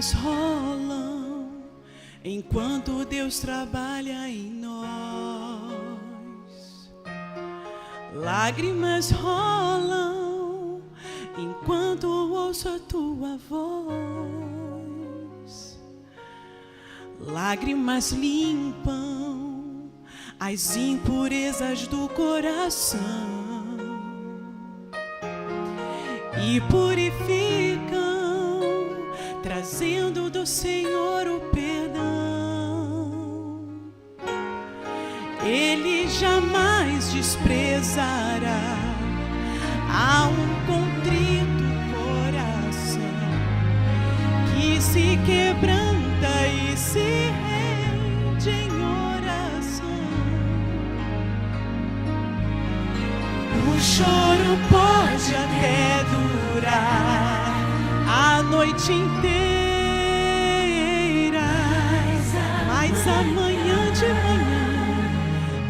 lágrimas rolam enquanto Deus trabalha em nós. Lágrimas rolam enquanto ouço a tua voz. Lágrimas limpam as impurezas do coração e purificam, trazendo do Senhor o perdão. Ele jamais desprezará a um contrito coração que se quebranta e se rende em oração. O choro pode até durar a noite inteira, mas amanhã de manhã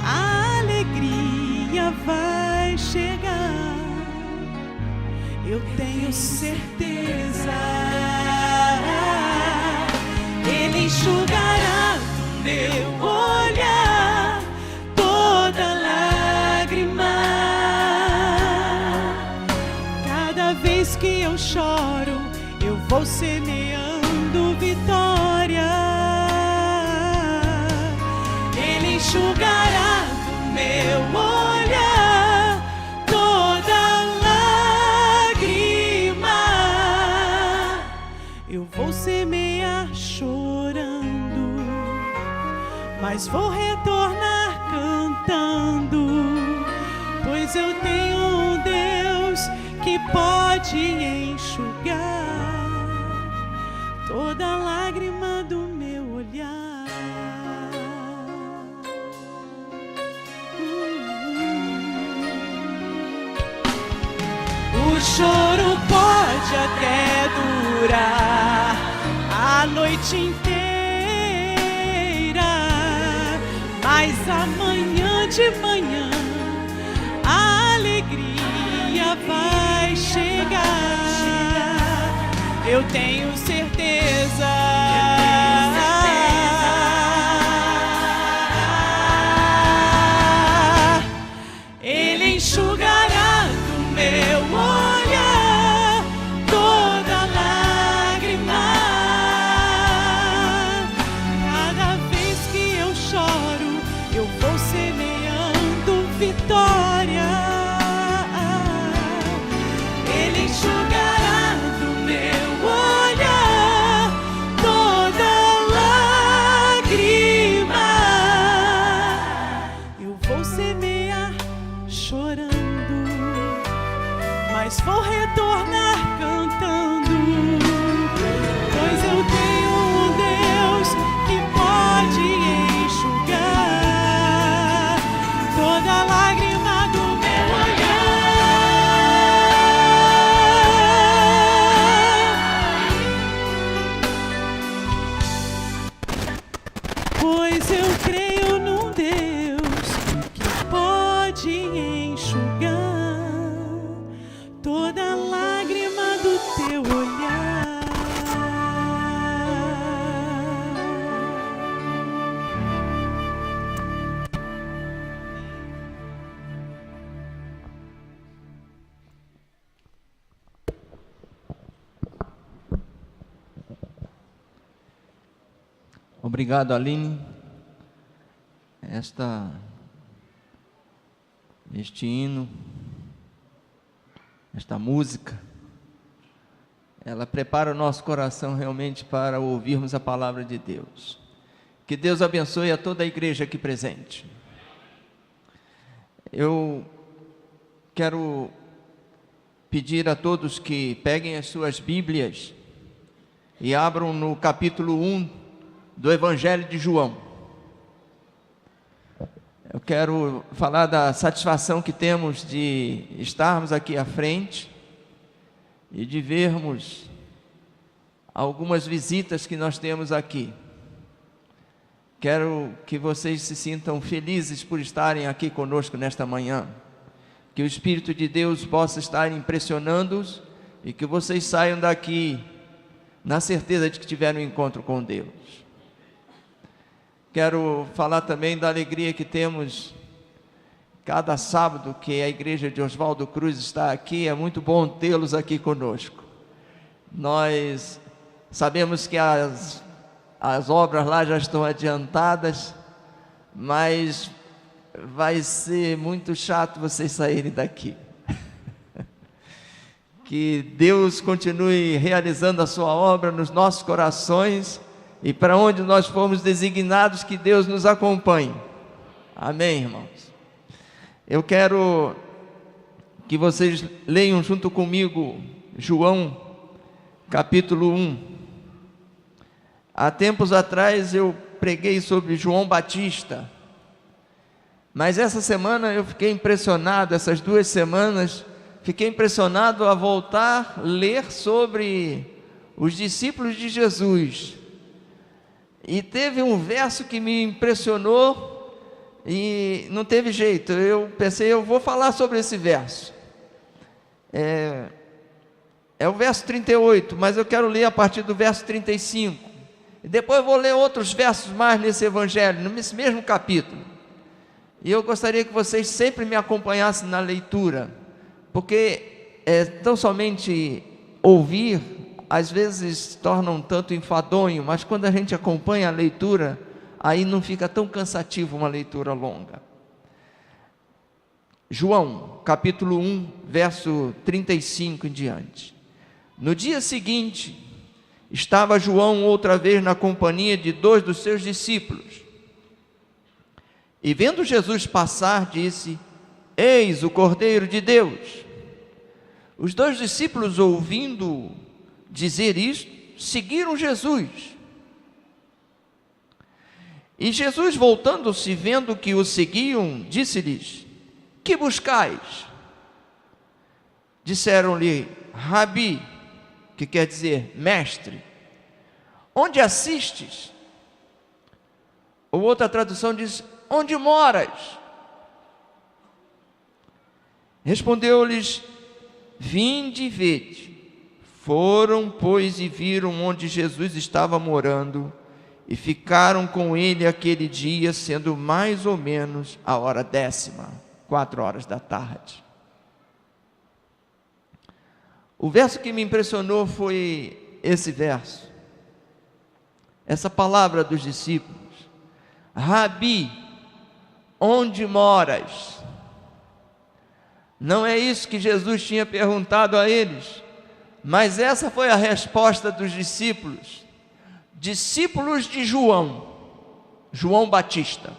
a alegria vai chegar. Eu tenho certeza, Ele enxugará do meu olhar toda lágrima. Cada vez que eu choro, eu vou semeando vitória. Ele enxugará do meu olhar toda lágrima. Eu vou semear chorando, mas vou retornar cantando, pois eu tenho um Deus que pode enxugar toda lágrima do meu olhar. O choro pode até durar a noite inteira, mas amanhã de manhã a alegria vai chegar. Eu tenho certeza, Ele enxugará do meu olhar toda lágrima. Cada vez que eu choro, eu vou semeando vitória. Ele enxugará do meu olhar toda lágrima. Eu vou semear chorando, mas vou retornar cantando, pois eu tenho um Deus que pode enxugar toda lágrima do meu olhar. Pois eu creio num Deus que pode enxugar toda lágrima do teu olhar. Obrigado, Aline. Este hino, esta música, ela prepara o nosso coração realmente para ouvirmos a palavra de Deus. Que Deus abençoe a toda a igreja aqui presente. Eu quero pedir a todos que peguem as suas Bíblias e abram no capítulo 1 do Evangelho de João. Eu quero falar da satisfação que temos de estarmos aqui à frente e de vermos algumas visitas que nós temos aqui. Quero que vocês se sintam felizes por estarem aqui conosco nesta manhã. Que o Espírito de Deus possa estar impressionando-os e que vocês saiam daqui na certeza de que tiveram um encontro com Deus. Quero falar também da alegria que temos cada sábado que a igreja de Oswaldo Cruz está aqui. É muito bom tê-los aqui conosco. Nós sabemos que as obras lá já estão adiantadas, mas vai ser muito chato vocês saírem daqui. Que Deus continue realizando a sua obra nos nossos corações, e para onde nós fomos designados, que Deus nos acompanhe. Amém, irmãos? Eu quero que vocês leiam junto comigo João, capítulo 1. Há tempos atrás eu preguei sobre João Batista, mas essa semana eu fiquei impressionado, essas 2 semanas, fiquei impressionado a voltar a ler sobre os discípulos de Jesus. E teve um verso que me impressionou e não teve jeito. Eu pensei, eu vou falar sobre esse verso. É o verso 38, mas eu quero ler a partir do verso 35. E depois eu vou ler outros versos mais nesse evangelho, nesse mesmo capítulo. E eu gostaria que vocês sempre me acompanhassem na leitura, porque tão somente ouvir, às vezes torna um tanto enfadonho, mas quando a gente acompanha a leitura, aí não fica tão cansativo uma leitura longa. João, capítulo 1, verso 35 em diante. No dia seguinte, estava João outra vez na companhia de 2 dos seus discípulos. E vendo Jesus passar, disse: Eis o Cordeiro de Deus. Os 2 discípulos, ouvindo dizer isto, seguiram Jesus. E Jesus, voltando-se, vendo que o seguiam, disse-lhes: Que buscais? Disseram-lhe: Rabi, que quer dizer mestre, onde assistes? Ou outra tradução diz: onde moras? Respondeu-lhes: vinde e vede. Foram, pois, e viram onde Jesus estava morando, e ficaram com ele aquele dia, sendo mais ou menos a hora 10ª, 4 horas da tarde. O verso que me impressionou foi esse verso, essa palavra dos discípulos: Rabi, onde moras? Não é isso que Jesus tinha perguntado a eles, mas essa foi a resposta dos discípulos, discípulos de João Batista.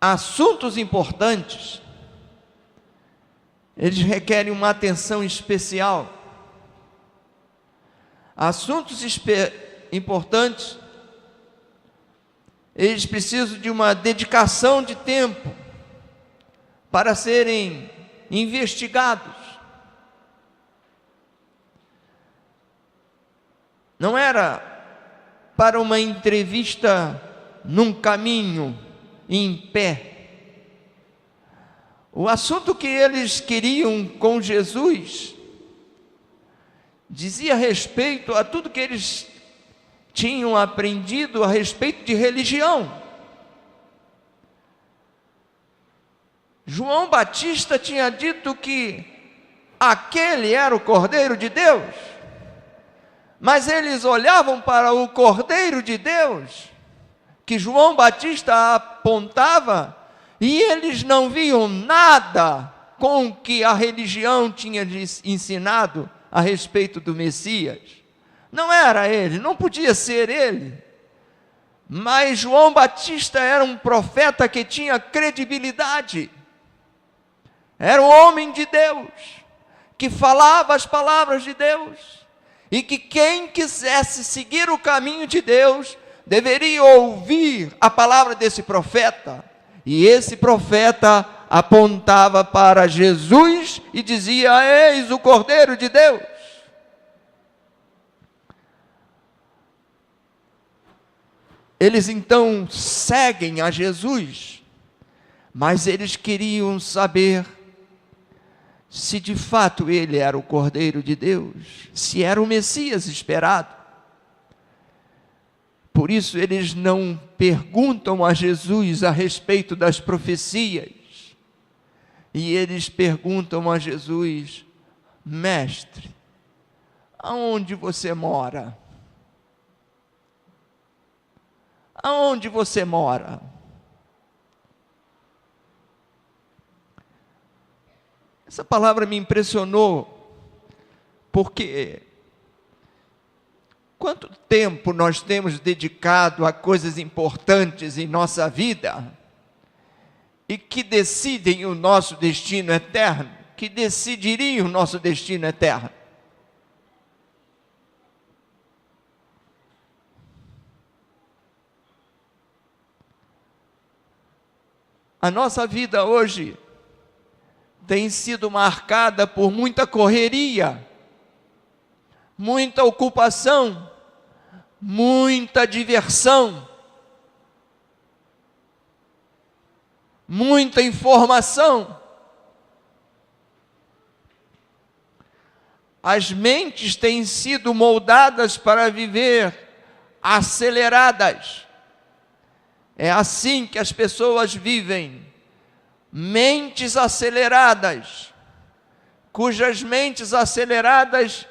Assuntos importantes, eles requerem uma atenção especial. Assuntos importantes, eles precisam de uma dedicação de tempo para serem investigados. Não era para uma entrevista num caminho, em pé. O assunto que eles queriam com Jesus dizia respeito a tudo que eles tinham aprendido a respeito de religião. João Batista tinha dito que aquele era o Cordeiro de Deus, mas eles olhavam para o Cordeiro de Deus que João Batista apontava, e eles não viam nada com o que a religião tinha lhes ensinado a respeito do Messias. Não era ele, não podia ser ele, mas João Batista era um profeta que tinha credibilidade, era um homem de Deus, que falava as palavras de Deus, e que quem quisesse seguir o caminho de Deus deveria ouvir a palavra desse profeta. E esse profeta apontava para Jesus e dizia: eis o Cordeiro de Deus. Eles então seguem a Jesus, mas eles queriam saber se de fato ele era o Cordeiro de Deus, se era o Messias esperado. Por isso eles não perguntam a Jesus a respeito das profecias, e eles perguntam a Jesus: Mestre, aonde você mora? Aonde você mora? Essa palavra me impressionou, porque quanto tempo nós temos dedicado a coisas importantes em nossa vida e que decidem o nosso destino eterno, que decidiriam o nosso destino eterno. A nossa vida hoje tem sido marcada por muita correria, muita ocupação, muita diversão, muita informação. As mentes têm sido moldadas para viver aceleradas. É assim que as pessoas vivem. Mentes aceleradas, cujas mentes aceleradas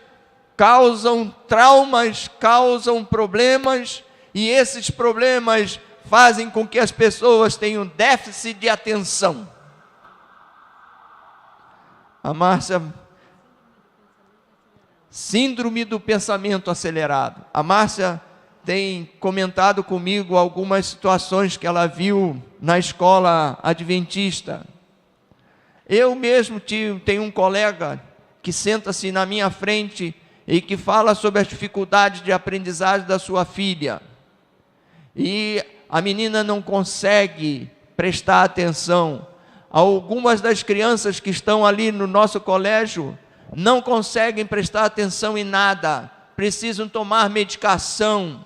causam traumas, causam problemas, e esses problemas fazem com que as pessoas tenham déficit de atenção. A Márcia, síndrome do pensamento acelerado. A Márcia tem comentado comigo algumas situações que ela viu na escola adventista. Eu mesmo tenho um colega que senta-se na minha frente e que fala sobre as dificuldades de aprendizagem da sua filha. E a menina não consegue prestar atenção. Algumas das crianças que estão ali no nosso colégio não conseguem prestar atenção em nada, precisam tomar medicação,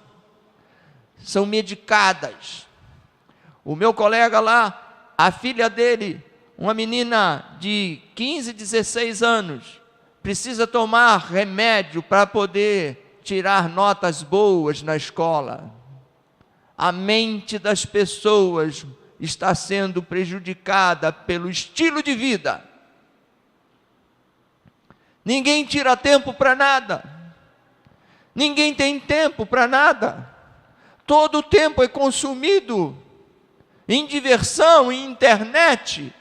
são medicadas. O meu colega lá, a filha dele, uma menina de 15, 16 anos, precisa tomar remédio para poder tirar notas boas na escola. A mente das pessoas está sendo prejudicada pelo estilo de vida. Ninguém tira tempo para nada. Ninguém tem tempo para nada. Todo o tempo é consumido em diversão, em internet.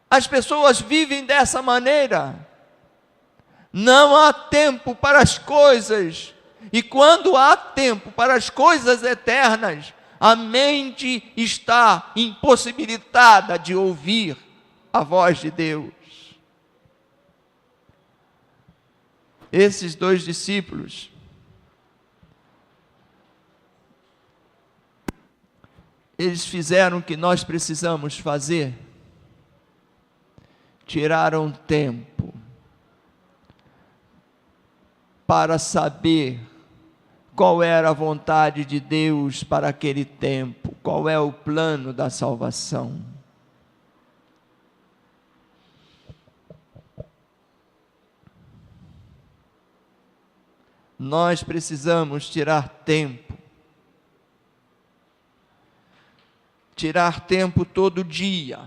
As pessoas vivem dessa maneira. Não há tempo para as coisas. E quando há tempo para as coisas eternas, a mente está impossibilitada de ouvir a voz de Deus. Esses dois discípulos, eles fizeram o que nós precisamos fazer. Tiraram tempo para saber qual era a vontade de Deus para aquele tempo, qual é o plano da salvação. Nós precisamos tirar tempo todo dia,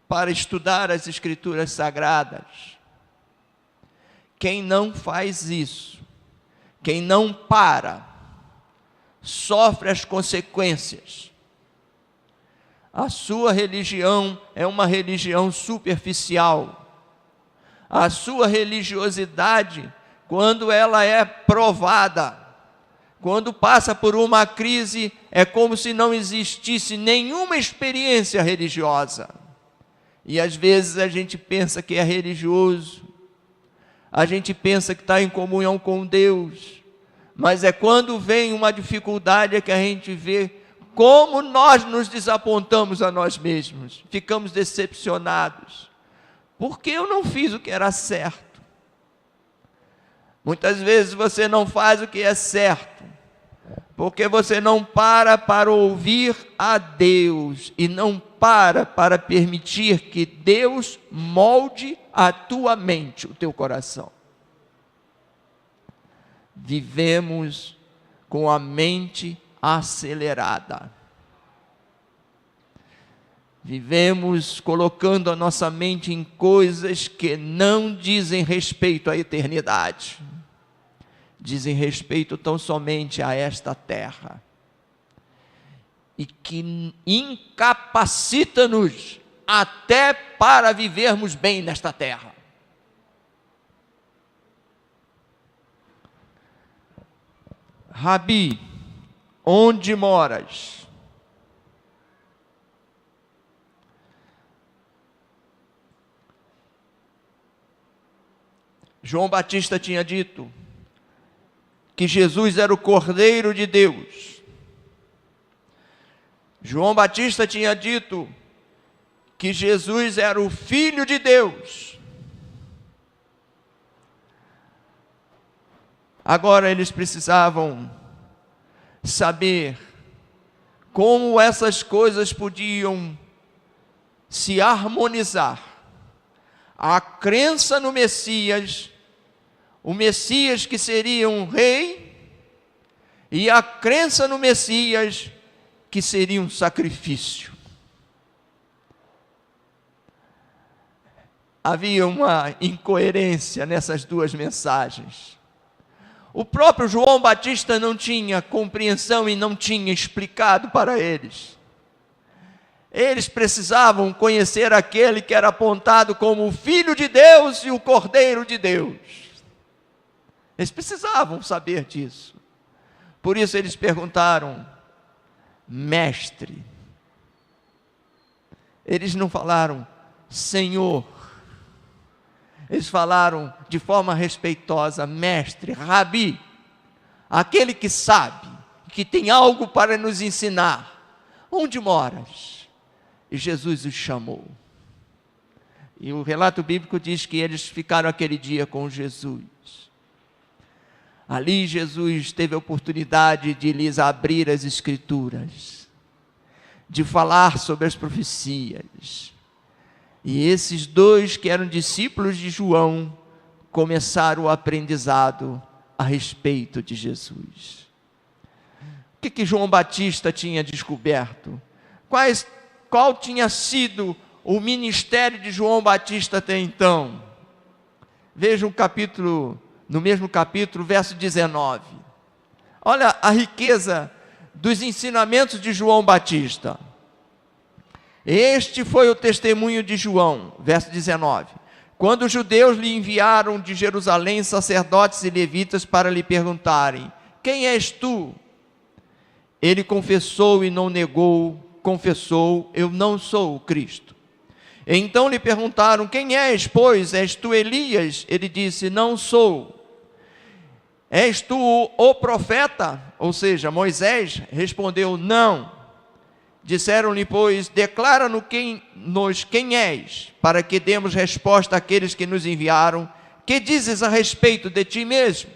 para estudar as Escrituras Sagradas. Quem não faz isso, quem não para, sofre as consequências. A sua religião é uma religião superficial. A sua religiosidade, quando ela é provada, quando passa por uma crise, é como se não existisse nenhuma experiência religiosa. E às vezes a gente pensa que é religioso, a gente pensa que está em comunhão com Deus, mas é quando vem uma dificuldade que a gente vê como nós nos desapontamos a nós mesmos, ficamos decepcionados, porque eu não fiz o que era certo. Muitas vezes você não faz o que é certo, porque você não para ouvir a Deus e não para permitir que Deus molde a tua mente, o teu coração. Vivemos com a mente acelerada. Vivemos colocando a nossa mente em coisas que não dizem respeito à eternidade. Dizem respeito tão somente a esta terra. E que incapacita-nos até para vivermos bem nesta terra. Rabi, onde moras? João Batista tinha dito que Jesus era o Cordeiro de Deus. João Batista tinha dito que Jesus era o Filho de Deus. Agora eles precisavam saber como essas coisas podiam se harmonizar. A crença no Messias, o Messias que seria um rei, e a crença no Messias que seria um sacrifício. Havia uma incoerência nessas duas mensagens. O próprio João Batista não tinha compreensão e não tinha explicado para eles. Eles precisavam conhecer aquele que era apontado como o Filho de Deus e o Cordeiro de Deus. Eles precisavam saber disso. Por isso eles perguntaram, mestre. Eles não falaram, Senhor. Eles falaram de forma respeitosa, mestre, rabi, aquele que sabe, que tem algo para nos ensinar. Onde moras? E Jesus os chamou. E o relato bíblico diz que eles ficaram aquele dia com Jesus. Ali Jesus teve a oportunidade de lhes abrir as Escrituras, de falar sobre as profecias. E esses dois que eram discípulos de João, começaram o aprendizado a respeito de Jesus. O que João Batista tinha descoberto? Qual tinha sido o ministério de João Batista até então? Veja no mesmo capítulo, verso 19. Olha a riqueza dos ensinamentos de João Batista. Este foi o testemunho de João, verso 19. Quando os judeus lhe enviaram de Jerusalém sacerdotes e levitas para lhe perguntarem, quem és tu? Ele confessou e não negou, confessou, eu não sou o Cristo. Então lhe perguntaram, quem és, pois? És tu Elias? Ele disse, não sou. És tu o profeta? Ou seja, Moisés respondeu, não. Disseram-lhe, pois, declara-nos quem és, para que demos resposta àqueles que nos enviaram. Que dizes a respeito de ti mesmo?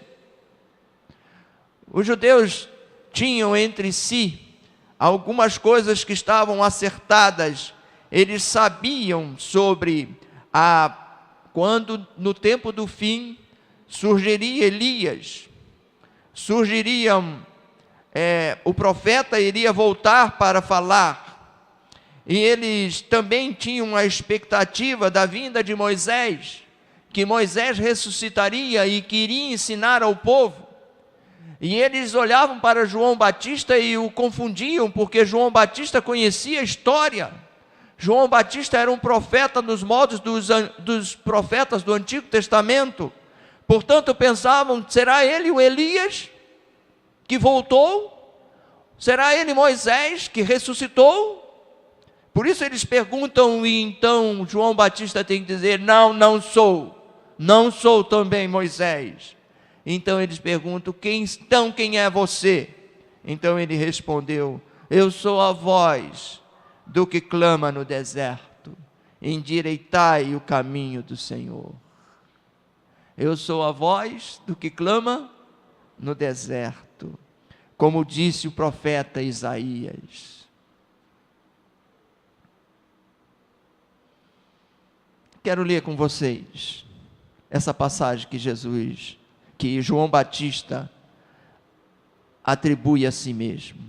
Os judeus tinham entre si algumas coisas que estavam acertadas. Eles sabiam sobre quando no tempo do fim surgiria Elias, o profeta iria voltar para falar, e eles também tinham a expectativa da vinda de Moisés, que Moisés ressuscitaria e queria ensinar ao povo, e eles olhavam para João Batista e o confundiam, porque João Batista conhecia a história. João Batista era um profeta nos modos dos profetas do Antigo Testamento, portanto pensavam, será ele o Elias que voltou? Será ele Moisés que ressuscitou? Por isso eles perguntam, e então João Batista tem que dizer, não sou também Moisés. Então eles perguntam, quem é você? Então ele respondeu, eu sou a voz do que clama no deserto, endireitai o caminho do Senhor. Eu sou a voz do que clama no deserto. como disse o profeta Isaías. Quero ler com vocês essa passagem que João Batista atribui a si mesmo.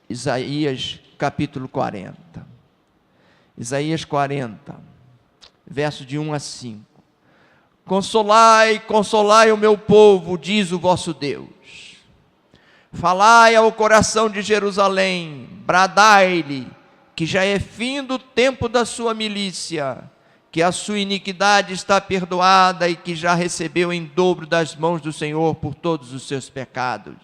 Isaías capítulo 40. Isaías 40, verso de 1 a 5. Consolai, consolai o meu povo, diz o vosso Deus. Falai ao coração de Jerusalém, bradai-lhe, que já é fim do tempo da sua milícia, que a sua iniquidade está perdoada e que já recebeu em dobro das mãos do Senhor por todos os seus pecados.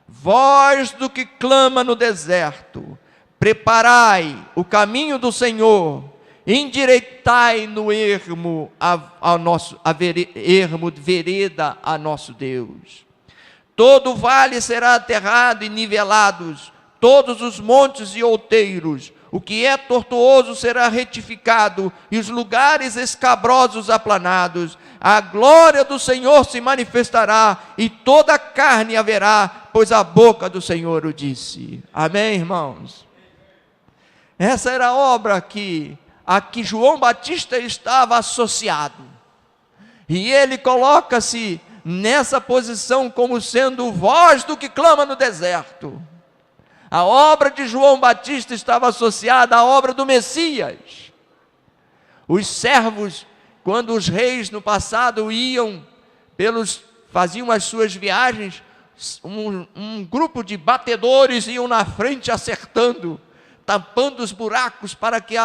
Voz do que clama no deserto, preparai o caminho do Senhor, endireitai no ermo vereda a nosso Deus. Todo vale será aterrado e nivelados, todos os montes e outeiros. O que é tortuoso será retificado, e os lugares escabrosos aplanados. A glória do Senhor se manifestará, e toda a carne haverá, pois a boca do Senhor o disse. Amém, irmãos? Essa era a obra a que João Batista estava associado. E ele coloca-se nessa posição como sendo voz do que clama no deserto. A obra de João Batista estava associada à obra do Messias. Os servos, quando os reis no passado faziam as suas viagens, um grupo de batedores iam na frente acertando, tampando os buracos para que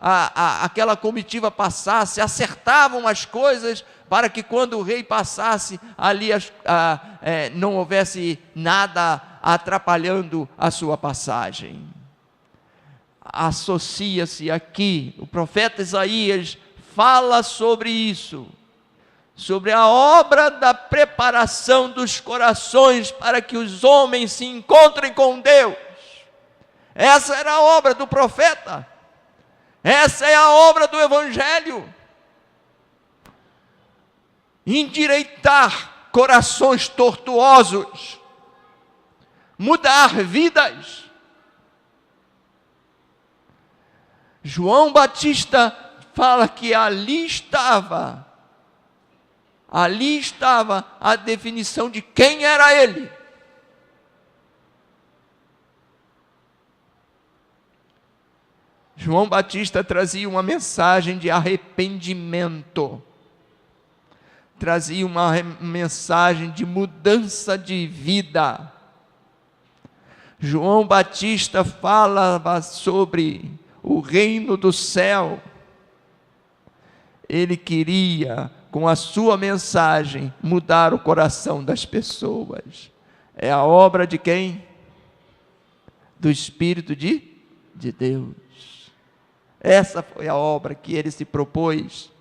aquela comitiva passasse, acertavam as coisas para que quando o rei passasse ali não houvesse nada atrapalhando a sua passagem. Associa-se aqui, o profeta Isaías fala sobre isso, sobre a obra da preparação dos corações para que os homens se encontrem com Deus. Essa era a obra do profeta, essa é a obra do Evangelho. Endireitar corações tortuosos, mudar vidas. João Batista fala que ali estava a definição de quem era ele. João Batista trazia uma mensagem de arrependimento, trazia uma mensagem de mudança de vida. João Batista falava sobre o reino do céu. Ele queria, com a sua mensagem, mudar o coração das pessoas. É a obra de quem? Do Espírito de Deus. Essa foi a obra que ele se propôs,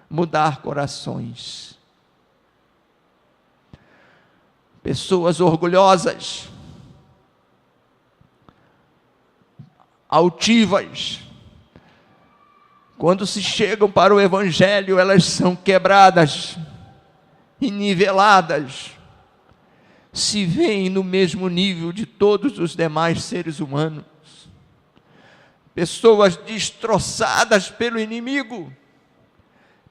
mudar corações. Pessoas orgulhosas, altivas, quando se chegam para o Evangelho, elas são quebradas e niveladas, se veem no mesmo nível de todos os demais seres humanos. Pessoas destroçadas pelo inimigo,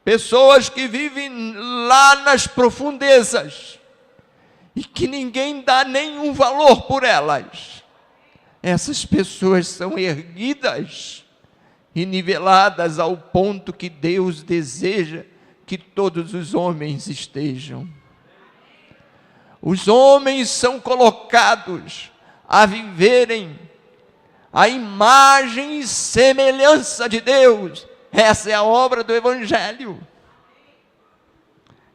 pessoas que vivem lá nas profundezas e que ninguém dá nenhum valor por elas. Essas pessoas são erguidas e niveladas ao ponto que Deus deseja que todos os homens estejam. Os homens são colocados a viverem a imagem e semelhança de Deus. Essa é a obra do Evangelho.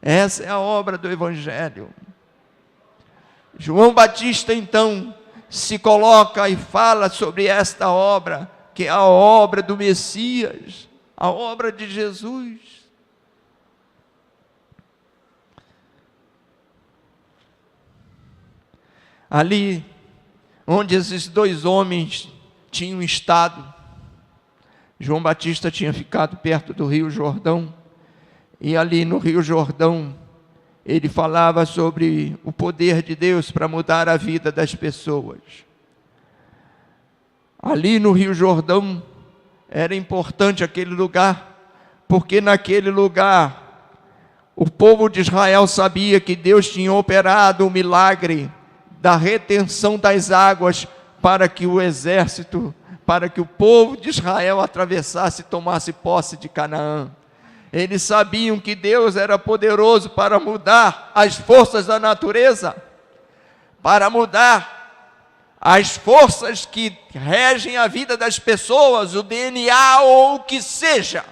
Essa é a obra do Evangelho. João Batista, então, se coloca e fala sobre esta obra, que é a obra do Messias, a obra de Jesus. Ali, onde esses dois homens tinham estado, João Batista tinha ficado perto do Rio Jordão, e ali no Rio Jordão, ele falava sobre o poder de Deus para mudar a vida das pessoas. Ali no Rio Jordão, era importante aquele lugar, porque naquele lugar, o povo de Israel sabia que Deus tinha operado o milagre da retenção das águas para que o exército, para que o povo de Israel atravessasse e tomasse posse de Canaã. Eles sabiam que Deus era poderoso para mudar as forças da natureza, para mudar as forças que regem a vida das pessoas, o DNA ou o que seja.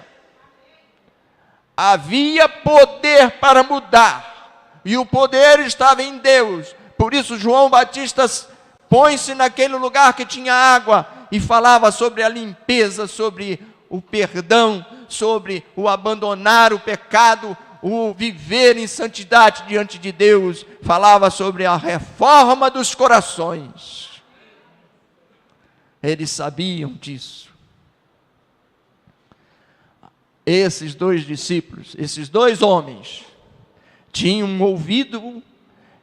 Havia poder para mudar, e o poder estava em Deus. Por isso João Batista põe-se naquele lugar que tinha água e falava sobre a limpeza, sobre o perdão, sobre o abandonar o pecado, o viver em santidade diante de Deus. Falava sobre a reforma dos corações. Eles sabiam disso. Esses dois discípulos, esses dois homens, tinham ouvido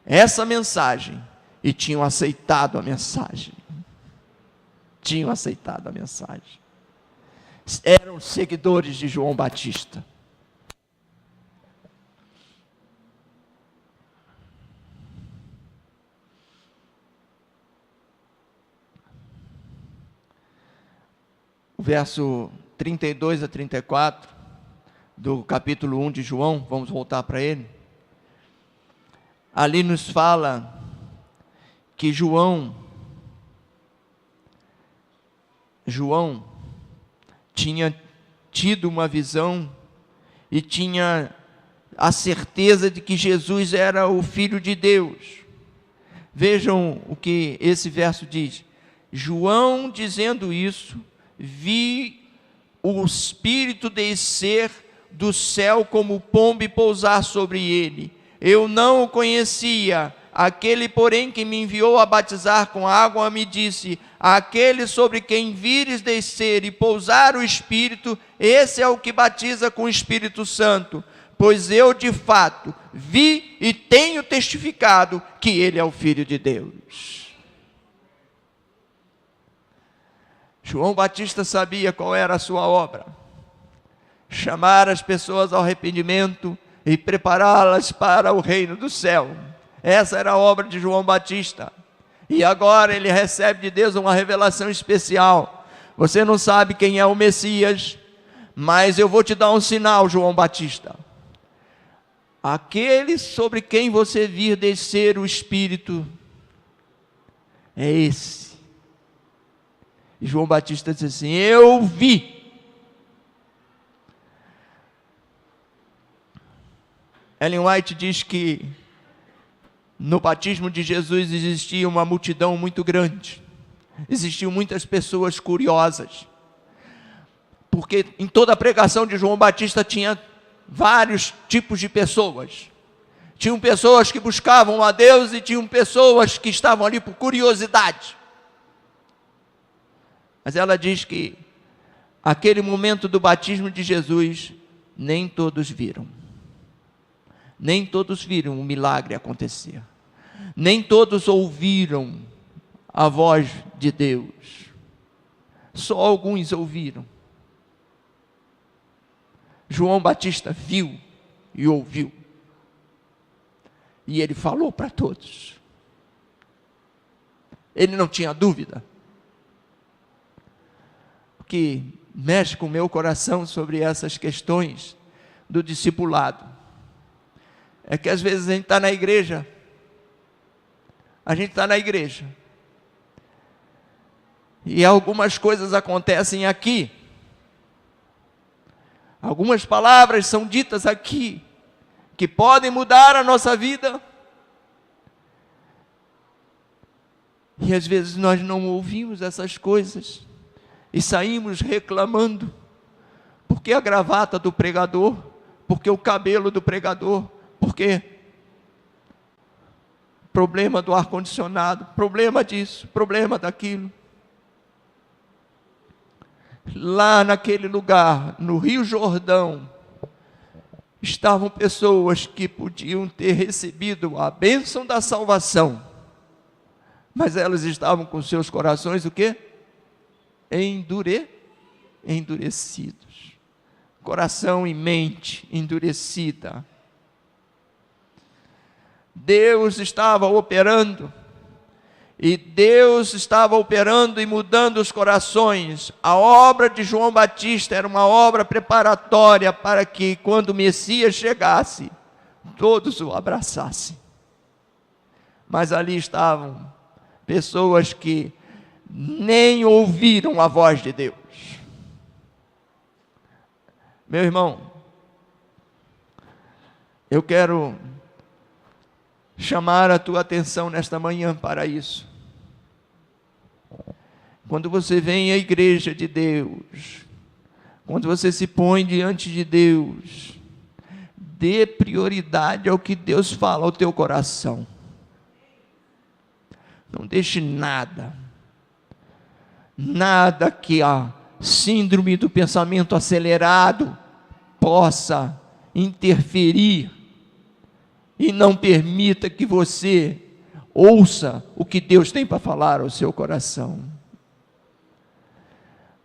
essa mensagem e tinham aceitado a mensagem. Tinham aceitado a mensagem. Eram seguidores de João Batista. O verso 32 a 34 do capítulo 1 de João, vamos voltar para ele. Ali nos fala que João tinha tido uma visão e tinha a certeza de que Jesus era o Filho de Deus. Vejam o que esse verso diz. João, dizendo isso, vi o Espírito descer do céu como pomba e pousar sobre ele. Eu não o conhecia. Aquele, porém, que me enviou a batizar com água, me disse: aquele sobre quem vires descer e pousar o Espírito, esse é o que batiza com o Espírito Santo. Pois eu, de fato, vi e tenho testificado que ele é o Filho de Deus. João Batista sabia qual era a sua obra: chamar as pessoas ao arrependimento e prepará-las para o reino do céu. Essa era a obra de João Batista. E agora ele recebe de Deus uma revelação especial. Você não sabe quem é o Messias, mas eu vou te dar um sinal, João Batista. Aquele sobre quem você vir descer o Espírito é esse. E João Batista diz assim: eu vi. Ellen White diz que no batismo de Jesus existia uma multidão muito grande. Existiam muitas pessoas curiosas. Porque em toda a pregação de João Batista tinha vários tipos de pessoas. Tinham pessoas que buscavam a Deus e tinham pessoas que estavam ali por curiosidade. Mas ela diz que aquele momento do batismo de Jesus, nem todos viram. Nem todos viram o milagre acontecer. Nem todos ouviram a voz de Deus. Só alguns ouviram. João Batista viu e ouviu. E ele falou para todos. Ele não tinha dúvida. O que mexe com o meu coração sobre essas questões do discipulado é que às vezes a gente está na igreja. E algumas coisas acontecem aqui. Algumas palavras são ditas aqui, que podem mudar a nossa vida. E às vezes nós não ouvimos essas coisas. E saímos reclamando. Porque a gravata do pregador, porque o cabelo do pregador, porque problema do ar-condicionado, problema disso, problema daquilo. Lá naquele lugar, no Rio Jordão, estavam pessoas que podiam ter recebido a bênção da salvação, mas elas estavam com seus corações o quê? Endurecidos. Coração e mente endurecida. Deus estava operando, e Deus estava operando e mudando os corações. A obra de João Batista era uma obra preparatória para que, quando o Messias chegasse, todos o abraçassem. Mas ali estavam pessoas que nem ouviram a voz de Deus. Meu irmão, eu quero chamar a tua atenção nesta manhã para isso. Quando você vem à igreja de Deus, quando você se põe diante de Deus, dê prioridade ao que Deus fala ao teu coração. Não deixe nada que a síndrome do pensamento acelerado possa interferir e não permita que você ouça o que Deus tem para falar ao seu coração.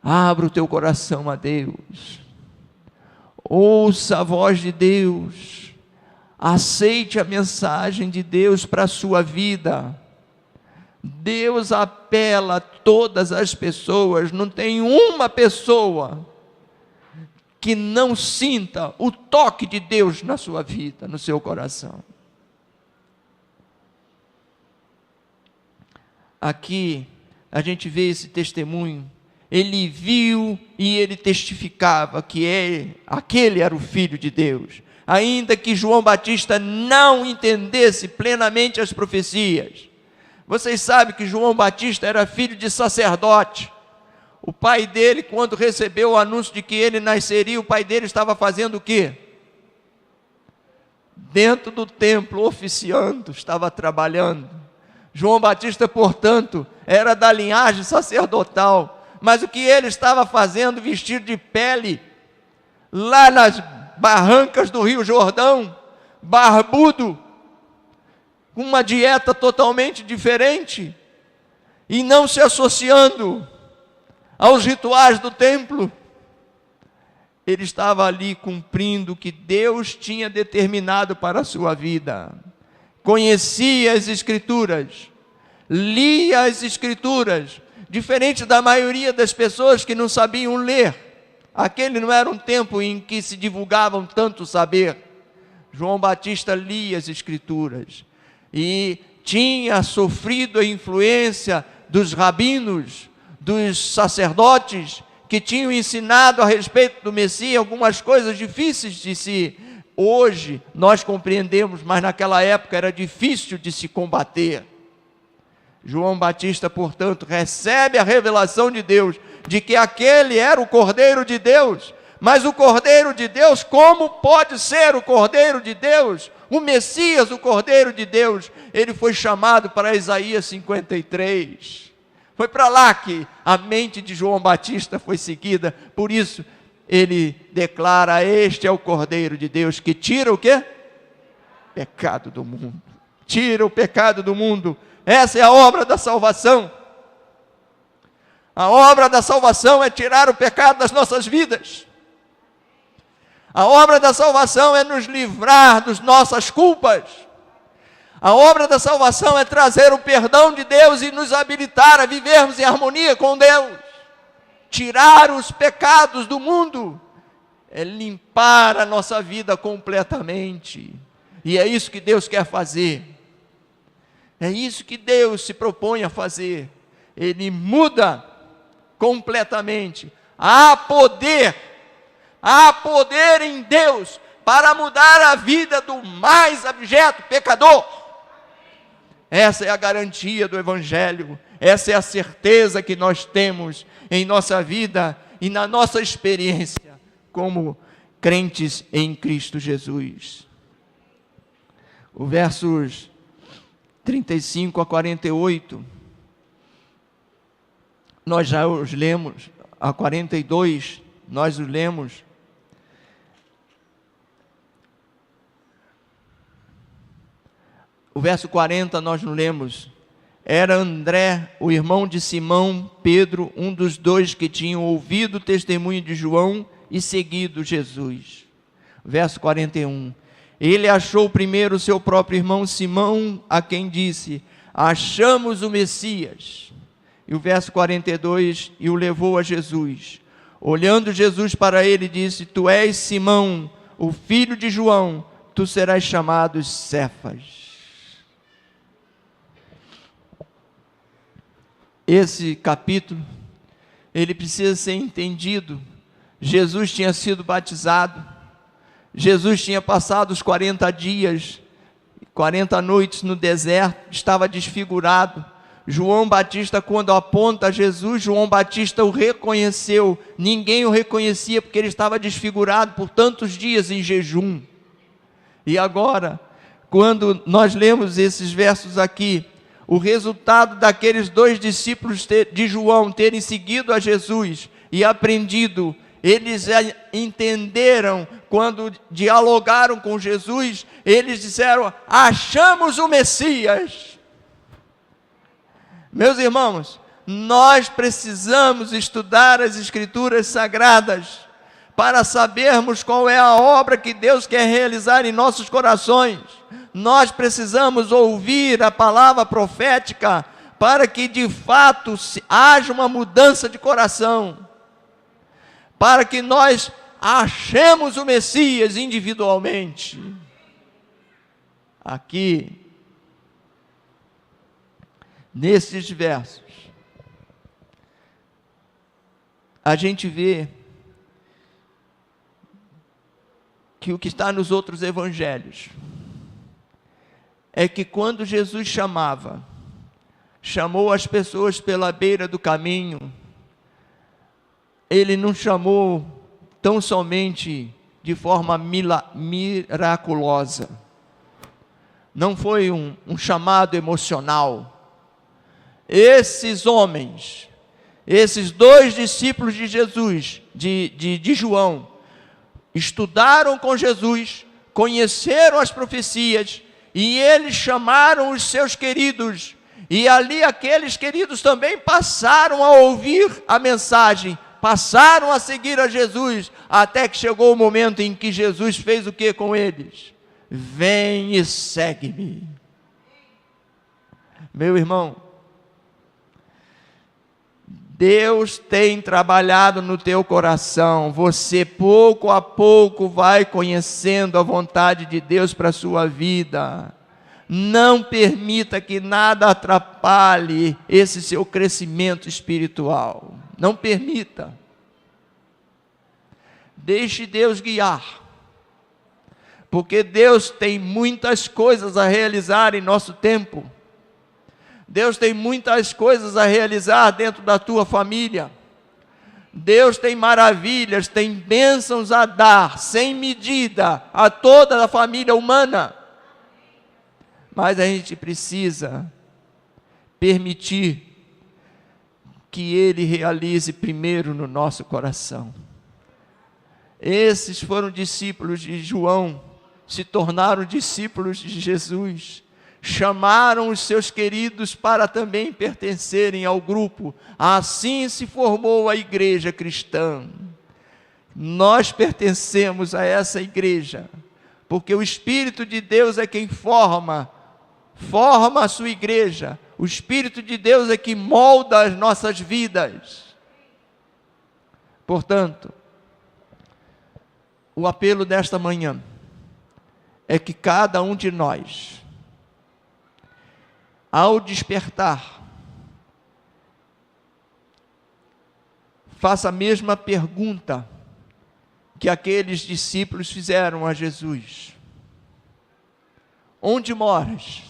Abra o teu coração a Deus, ouça a voz de Deus, aceite a mensagem de Deus para a sua vida. Deus apela a todas as pessoas, não tem uma pessoa que não sinta o toque de Deus na sua vida, no seu coração. Aqui a gente vê esse testemunho. Ele viu e ele testificava que aquele era o Filho de Deus. Ainda que João Batista não entendesse plenamente as profecias. Vocês sabem que João Batista era filho de sacerdote. O pai dele, quando recebeu o anúncio de que ele nasceria, o pai dele estava fazendo o quê? Dentro do templo, oficiando, estava trabalhando. João Batista, portanto, era da linhagem sacerdotal, mas o que ele estava fazendo, vestido de pele, lá nas barrancas do Rio Jordão, barbudo, com uma dieta totalmente diferente, e não se associando aos rituais do templo, ele estava ali cumprindo o que Deus tinha determinado para a sua vida. Conhecia as Escrituras, lia as Escrituras, diferente da maioria das pessoas que não sabiam ler. Aquele não era um tempo em que se divulgavam tanto saber. João Batista lia as Escrituras e tinha sofrido a influência dos rabinos, dos sacerdotes, que tinham ensinado a respeito do Messias algumas coisas difíceis de se... Hoje nós compreendemos, mas naquela época era difícil de se combater. João Batista, portanto, recebe a revelação de Deus, de que aquele era o Cordeiro de Deus. Mas o Cordeiro de Deus, como pode ser o Cordeiro de Deus? O Messias, o Cordeiro de Deus, ele foi chamado para Isaías 53. Foi para lá que a mente de João Batista foi seguida. Por isso, ele declara: este é o Cordeiro de Deus, que tira o quê? Pecado do mundo. Tira o pecado do mundo. Essa é a obra da salvação. A obra da salvação é tirar o pecado das nossas vidas. A obra da salvação é nos livrar das nossas culpas. A obra da salvação é trazer o perdão de Deus e nos habilitar a vivermos em harmonia com Deus. Tirar os pecados do mundo é limpar a nossa vida completamente. E é isso que Deus quer fazer. É isso que Deus se propõe a fazer. Ele muda completamente. Há poder em Deus para mudar a vida do mais abjeto pecador. Essa é a garantia do Evangelho, essa é a certeza que nós temos em nossa vida e na nossa experiência como crentes em Cristo Jesus. O versos 35 a 48, nós já os lemos, a 42, nós os lemos. O verso 40 nós não lemos. Era André, o irmão de Simão, Pedro, um dos dois que tinham ouvido o testemunho de João e seguido Jesus. Verso 41. Ele achou primeiro seu próprio irmão Simão, a quem disse: achamos o Messias. E o verso 42, e o levou a Jesus. Olhando Jesus para ele, disse: tu és Simão, o filho de João, tu serás chamado Cefas. Esse capítulo, ele precisa ser entendido. Jesus tinha sido batizado, Jesus tinha passado os 40 dias, 40 noites no deserto, estava desfigurado. João Batista, quando aponta Jesus, João Batista o reconheceu. Ninguém o reconhecia porque ele estava desfigurado por tantos dias em jejum. E agora, quando nós lemos esses versos aqui, o resultado daqueles dois discípulos de João terem seguido a Jesus e aprendido, eles entenderam, quando dialogaram com Jesus, eles disseram: achamos o Messias. Meus irmãos, nós precisamos estudar as Escrituras Sagradas para sabermos qual é a obra que Deus quer realizar em nossos corações. Nós precisamos ouvir a palavra profética para que de fato haja uma mudança de coração, para que nós achemos o Messias individualmente. Aqui, nesses versos, a gente vê que o que está nos outros evangelhos é que quando Jesus chamou as pessoas pela beira do caminho, ele não chamou tão somente de forma miraculosa, não foi um chamado emocional. Esses homens, esses dois discípulos de Jesus, de João, estudaram com Jesus, conheceram as profecias, e eles chamaram os seus queridos, e ali aqueles queridos também passaram a ouvir a mensagem, passaram a seguir a Jesus, até que chegou o momento em que Jesus fez o que com eles? Vem e segue-me. Meu irmão, Deus tem trabalhado no teu coração. Você pouco a pouco vai conhecendo a vontade de Deus para a sua vida. Não permita que nada atrapalhe esse seu crescimento espiritual. Não permita. Deixe Deus guiar. Porque Deus tem muitas coisas a realizar em nosso tempo. Deus tem muitas coisas a realizar dentro da tua família. Deus tem maravilhas, tem bênçãos a dar, sem medida, a toda a família humana. Mas a gente precisa permitir que Ele realize primeiro no nosso coração. Esses foram discípulos de João, se tornaram discípulos de Jesus. Chamaram os seus queridos para também pertencerem ao grupo. Assim se formou a igreja cristã. Nós pertencemos a essa igreja, porque o Espírito de Deus é quem forma a sua igreja. O Espírito de Deus é que molda as nossas vidas. Portanto, o apelo desta manhã é que cada um de nós, ao despertar, faça a mesma pergunta que aqueles discípulos fizeram a Jesus: onde moras?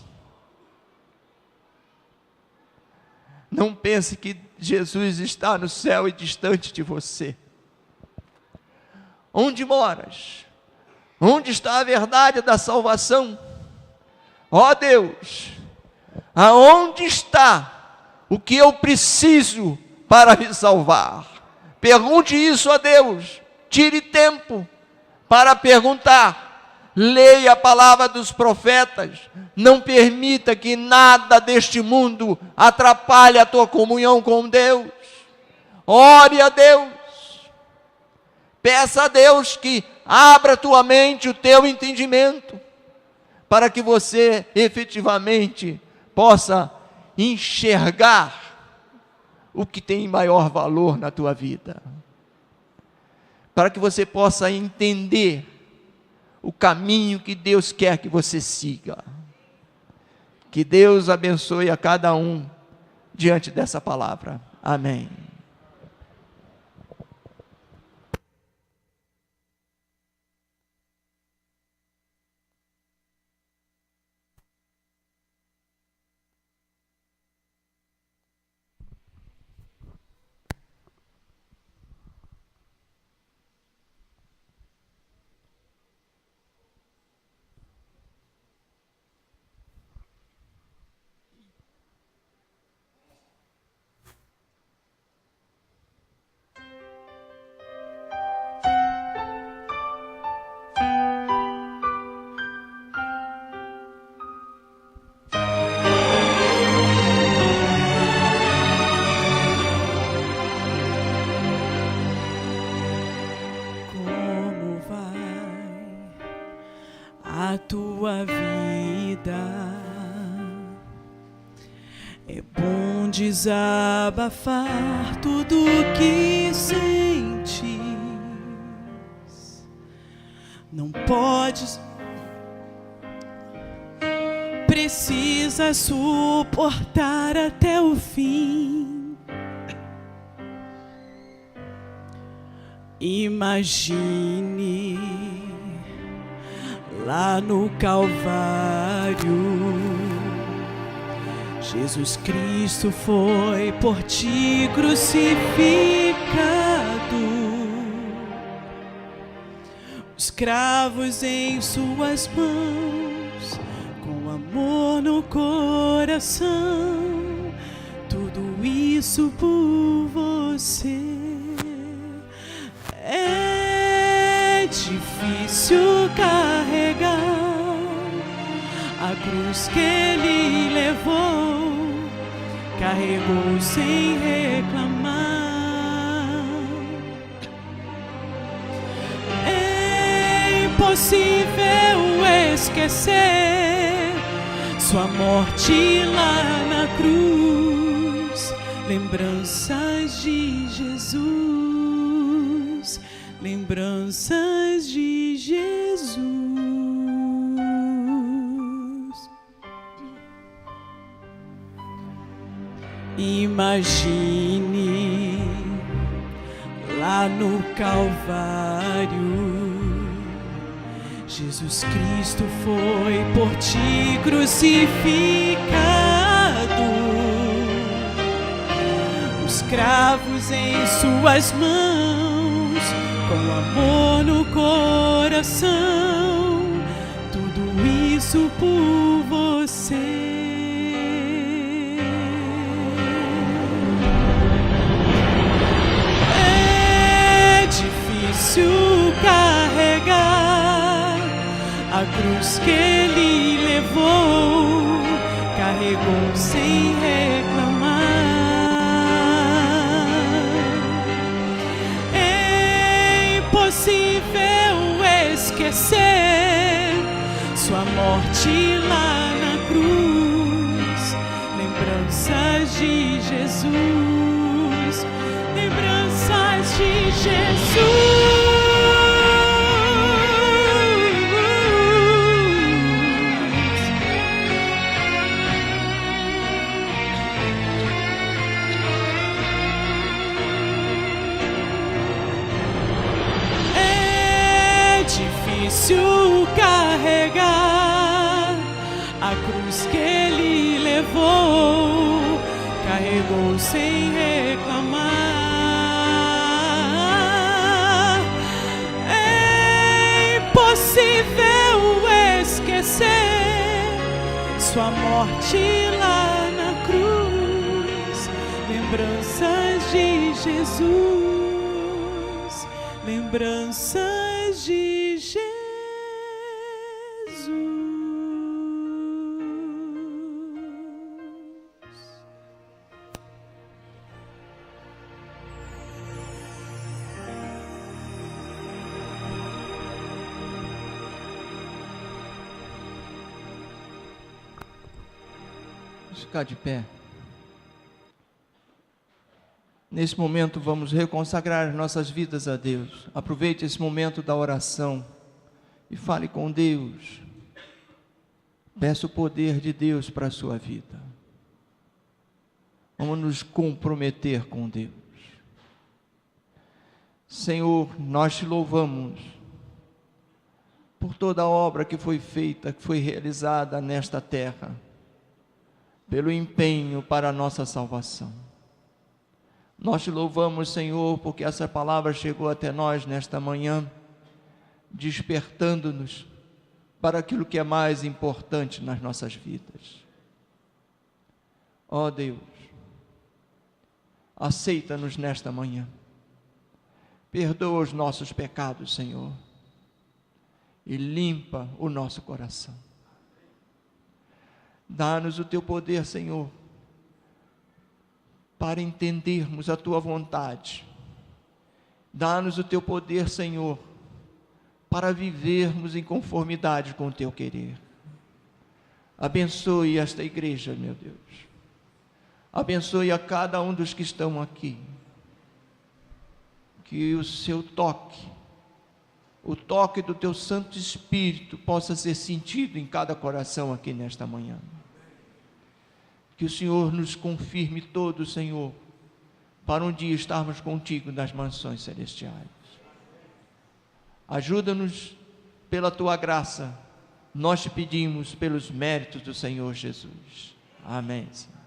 Não pense que Jesus está no céu e distante de você. Onde moras? Onde está a verdade da salvação? Ó Deus, aonde está o que eu preciso para me salvar? Pergunte isso a Deus. Tire tempo para perguntar. leia a palavra dos profetas, não permita que nada deste mundo atrapalhe a tua comunhão com Deus. Ore a Deus, peça a Deus que abra a tua mente, o teu entendimento, para que você efetivamente possa enxergar o que tem maior valor na tua vida, para que você possa entender o caminho que Deus quer que você siga. Que Deus abençoe a cada um diante dessa palavra. Amém. A tua vida é bom desabafar tudo o que sentes. Não podes, precisa suportar até o fim. Imagine lá no Calvário, Jesus Cristo foi por ti crucificado. Os cravos em suas mãos, com amor no coração, tudo isso por você. É difícil carregar a cruz que ele levou, carregou sem reclamar. É impossível esquecer sua morte lá na cruz. Lembranças de Jesus, lembranças de Jesus. Imagine lá no Calvário, Jesus Cristo foi por ti crucificado. Os cravos em suas mãos, com amor no coração, tudo isso por você. É difícil carregar a cruz que ele levou, carregou sem reclamar. É impossível esquecer sua morte lá na cruz. Lembranças de Jesus, lembranças de Jesus. Difícil carregar a cruz que ele levou, carregou sem reclamar. É impossível esquecer sua morte lá na cruz. Lembranças de Jesus, lembranças de Jesus. Ficar de pé. Nesse momento vamos reconsagrar nossas vidas a Deus. Aproveite esse momento da oração e fale com Deus. Peça o poder de Deus para a sua vida. Vamos nos comprometer com Deus. Senhor, nós te louvamos por toda a obra que foi feita, que foi realizada nesta terra, pelo empenho para a nossa salvação. Nós te louvamos, Senhor, porque essa palavra chegou até nós nesta manhã, despertando-nos para aquilo que é mais importante nas nossas vidas. Ó Deus, aceita-nos nesta manhã, perdoa os nossos pecados, Senhor, e limpa o nosso coração. Dá-nos o teu poder, Senhor, para entendermos a tua vontade. Dá-nos o teu poder, Senhor, para vivermos em conformidade com o teu querer. Abençoe esta igreja, meu Deus. Abençoe a cada um dos que estão aqui. Que o seu toque, o toque do teu Santo Espírito possa ser sentido em cada coração aqui nesta manhã. Que o Senhor nos confirme todos, Senhor, para um dia estarmos contigo nas mansões celestiais. Ajuda-nos pela tua graça, nós te pedimos pelos méritos do Senhor Jesus. Amém, Senhor.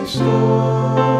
Estou